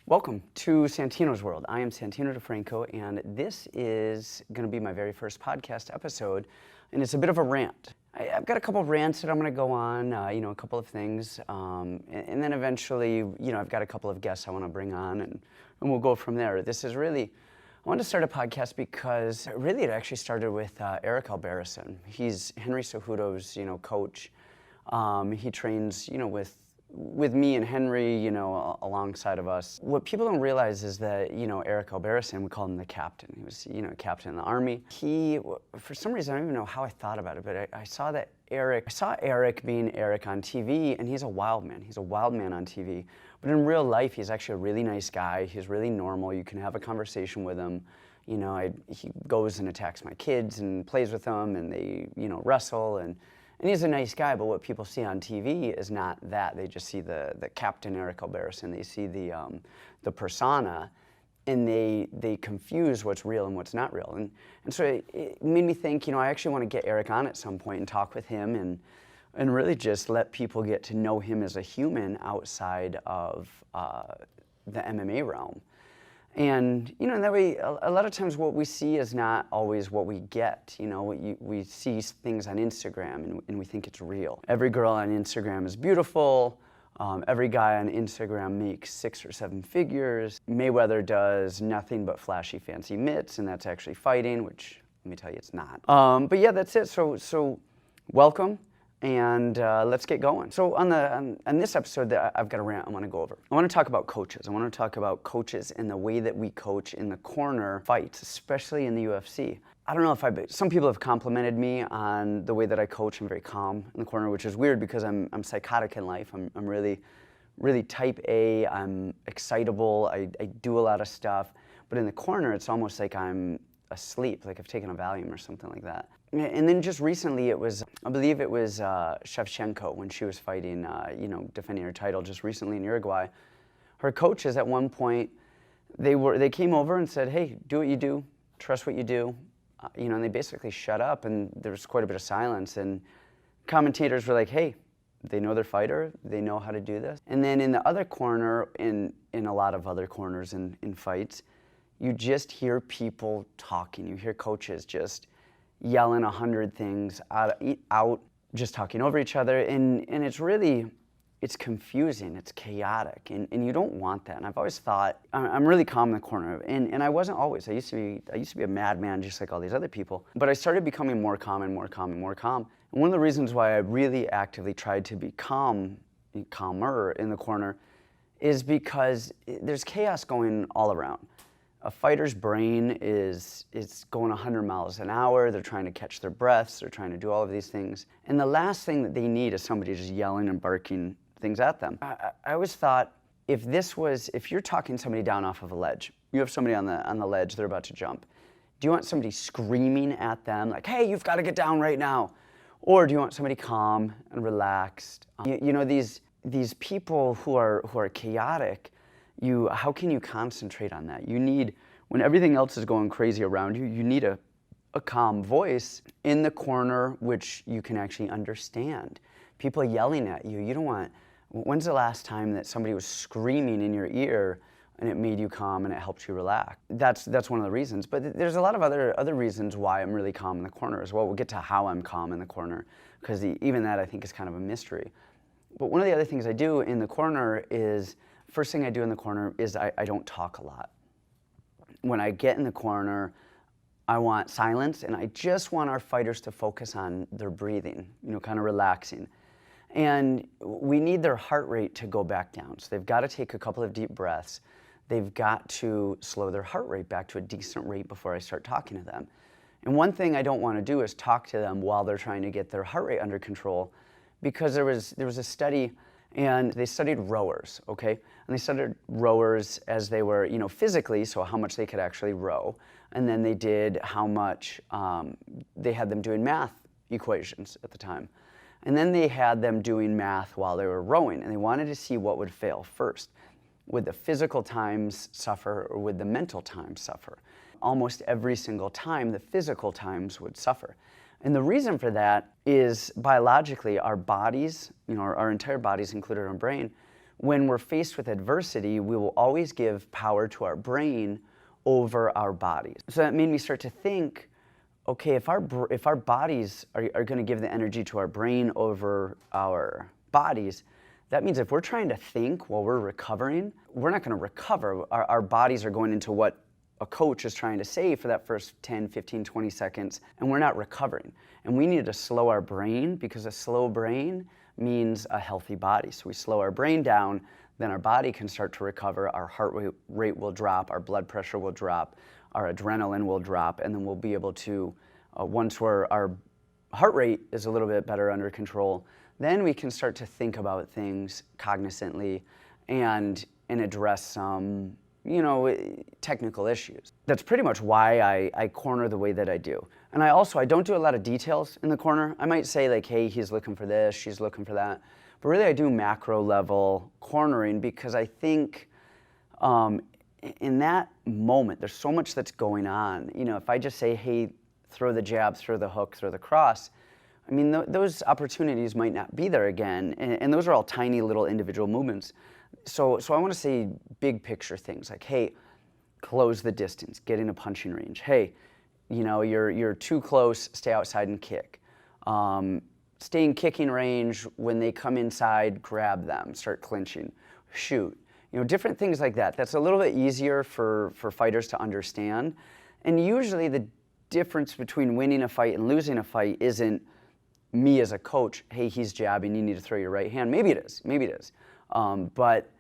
Welcome to Santino's World. I am Santino DeFranco, and this is going to be my very first podcast episode, and it's a bit of a rant. I've got a couple of rants that I'm going to go on, a couple of things, and then eventually, I've got a couple of guests I want to bring on, and we'll go from there. This is really, I wanted to start a podcast because really it actually started with Eric Albarracin. He's Henry Cejudo's, coach. He trains, with me and Henry, alongside of us. What people don't realize is that, Eric Albarracin, we call him the captain. He was, captain in the Army. He, for some reason, I don't even know how I thought about it, but I saw Eric being Eric on TV, and he's a wild man. He's a wild man on TV. But in real life, he's actually a really nice guy. He's really normal. You can have a conversation with him. He goes and attacks my kids and plays with them, and they, wrestle, and he's a nice guy, but what people see on TV is not that. They just see the Captain Eric Albarracin. They see the persona, and they confuse what's real and what's not real. And so it made me think, I actually want to get Eric on at some point and talk with him and really just let people get to know him as a human outside of the MMA realm. And, that way, a lot of times what we see is not always what we get. We see things on Instagram and we think it's real. Every girl on Instagram is beautiful. Every guy on Instagram makes 6 or 7 figures. Mayweather does nothing but flashy, fancy mitts, and that's actually fighting, which, let me tell you, it's not. But yeah, that's it. So welcome. And let's get going. So on this episode, I've got a rant I want to go over. I want to talk about coaches. I want to talk about coaches and the way that we coach in the corner fights, especially in the UFC. I don't know if some people have complimented me on the way that I coach. I'm very calm in the corner, which is weird because I'm psychotic in life. I'm really, really type A. I'm excitable. I do a lot of stuff. But in the corner, it's almost like I'm asleep, like I've taken a Valium or something like that. And then just recently I believe it was Shevchenko when she was fighting, defending her title just recently in Uruguay. Her coaches at one point, they came over and said, hey, do what you do, trust what you do, and they basically shut up, and there was quite a bit of silence, and commentators were like, hey, they know their fighter, they know how to do this. And then in the other corner, in a lot of other corners in fights, you just hear people talking. You hear coaches just yelling 100 things out, just talking over each other, and it's confusing, it's chaotic, and you don't want that. And I've always thought, I'm really calm in the corner, and I wasn't always. I used to be a madman just like all these other people, but I started becoming more calm and more calm and more calm. And one of the reasons why I really actively tried to be calmer in the corner is because there's chaos going all around. A fighter's brain is going 100 miles an hour. They're trying to catch their breaths. They're trying to do all of these things. And the last thing that they need is somebody just yelling and barking things at them. I always thought, if you're talking somebody down off of a ledge, you have somebody on the ledge, they're about to jump. Do you want somebody screaming at them like, hey, you've got to get down right now? Or do you want somebody calm and relaxed? These people who are chaotic, how can you concentrate on that? You need, when everything else is going crazy around you, you need a calm voice in the corner which you can actually understand. People yelling at you, you don't want, when's the last time that somebody was screaming in your ear and it made you calm and it helped you relax? That's one of the reasons. But there's a lot of other reasons why I'm really calm in the corner as well. We'll get to how I'm calm in the corner, because even that I think is kind of a mystery. But one of the other things I do in the corner is, first thing I do in the corner is I don't talk a lot. When I get in the corner, I want silence, and I just want our fighters to focus on their breathing, kind of relaxing. And we need their heart rate to go back down. So they've got to take a couple of deep breaths. They've got to slow their heart rate back to a decent rate before I start talking to them. And one thing I don't want to do is talk to them while they're trying to get their heart rate under control, because there was a study, and they studied rowers, okay? And they studied rowers as they were, physically, so how much they could actually row. And then they did how much, they had them doing math equations at the time. And then they had them doing math while they were rowing, and they wanted to see what would fail first. Would the physical times suffer, or would the mental times suffer? Almost every single time, the physical times would suffer. And the reason for that is biologically, our bodies, our entire bodies, including our brain, when we're faced with adversity, we will always give power to our brain over our bodies. So that made me start to think, okay, if our bodies are going to give the energy to our brain over our bodies, that means if we're trying to think while we're recovering, we're not going to recover. Our bodies are going into what a coach is trying to say for that first 10, 15, 20 seconds, and we're not recovering. And we need to slow our brain, because a slow brain means a healthy body. So we slow our brain down, then our body can start to recover, our heart rate will drop, our blood pressure will drop, our adrenaline will drop, and then we'll be able to, once our heart rate is a little bit better under control, then we can start to think about things cognizantly and address some, technical issues. That's pretty much why I corner the way that I do. And I don't do a lot of details in the corner. I might say like, hey, he's looking for this, she's looking for that. But really I do macro level cornering, because I think in that moment, there's so much that's going on. If I just say, hey, throw the jab, throw the hook, throw the cross, I mean, those opportunities might not be there again. And those are all tiny little individual movements. So I want to say big picture things like, hey, close the distance, get in a punching range. Hey, you're too close, stay outside and kick. Stay in kicking range. When they come inside, grab them, start clinching, shoot. Different things like that. That's a little bit easier for fighters to understand. And usually the difference between winning a fight and losing a fight isn't me as a coach, hey, he's jabbing, you need to throw your right hand. Maybe it is. But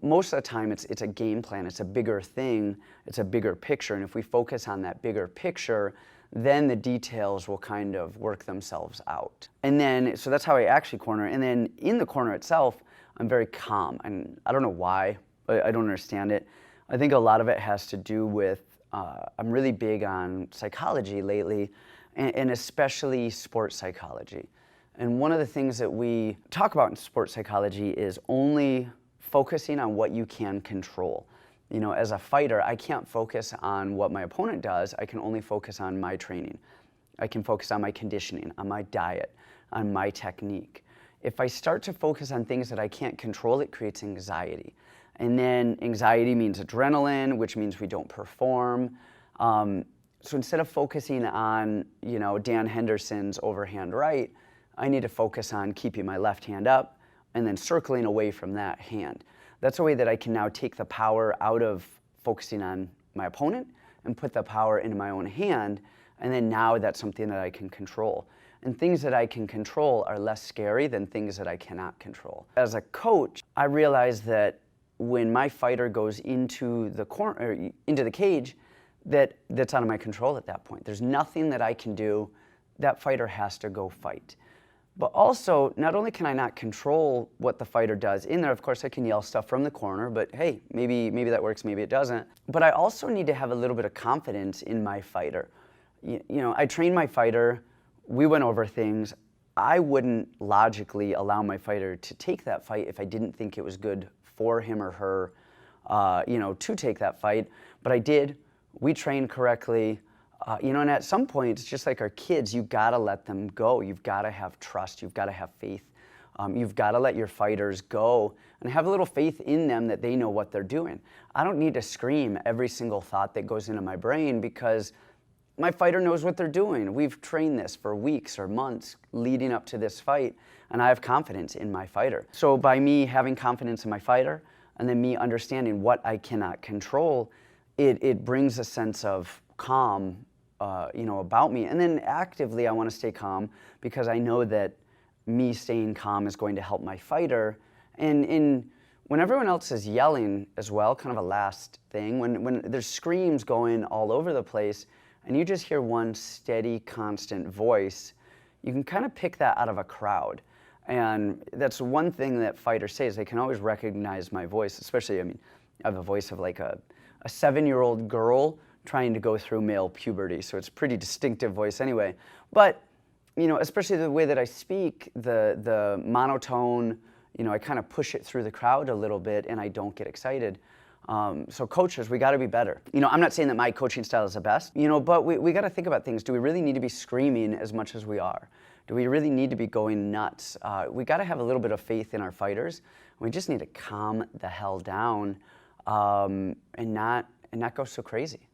most of the time it's a game plan, it's a bigger thing, it's a bigger picture, and if we focus on that bigger picture, then the details will kind of work themselves out. And then, so that's how I actually corner, and then in the corner itself, I'm very calm, and I don't know why, I don't understand it. I think a lot of it has to do with, I'm really big on psychology lately, and especially sports psychology. And one of the things that we talk about in sports psychology is only focusing on what you can control. As a fighter, I can't focus on what my opponent does. I can only focus on my training. I can focus on my conditioning, on my diet, on my technique. If I start to focus on things that I can't control, it creates anxiety. And then anxiety means adrenaline, which means we don't perform. So instead of focusing on, Dan Henderson's overhand right, I need to focus on keeping my left hand up and then circling away from that hand. That's a way that I can now take the power out of focusing on my opponent and put the power into my own hand, and then now that's something that I can control. And things that I can control are less scary than things that I cannot control. As a coach, I realize that when my fighter goes into the corner, into the cage, that's out of my control at that point. There's nothing that I can do. That fighter has to go fight. But also, not only can I not control what the fighter does in there, of course I can yell stuff from the corner, but hey, maybe that works, maybe it doesn't. But I also need to have a little bit of confidence in my fighter. I train my fighter, we went over things. I wouldn't logically allow my fighter to take that fight if I didn't think it was good for him or her, to take that fight. But I did. We trained correctly. And at some point, it's just like our kids, you've got to let them go. You've got to have trust. You've got to have faith. You've got to let your fighters go and have a little faith in them that they know what they're doing. I don't need to scream every single thought that goes into my brain, because my fighter knows what they're doing. We've trained this for weeks or months leading up to this fight, and I have confidence in my fighter. So by me having confidence in my fighter and then me understanding what I cannot control, it brings a sense of calm about me. And then actively I want to stay calm, because I know that me staying calm is going to help my fighter. And when everyone else is yelling as well, kind of a last thing, when there's screams going all over the place and you just hear one steady, constant voice, you can kind of pick that out of a crowd. And that's one thing that fighters say, is they can always recognize my voice, especially, I have a voice of like a 7-year-old girl trying to go through male puberty, so it's a pretty distinctive voice anyway. But, especially the way that I speak, the monotone, I kind of push it through the crowd a little bit and I don't get excited. So coaches, we got to be better. You know, I'm not saying that my coaching style is the best, you know, but we got to think about things. Do we really need to be screaming as much as we are? Do we really need to be going nuts? We got to have a little bit of faith in our fighters. We just need to calm the hell down and not go so crazy.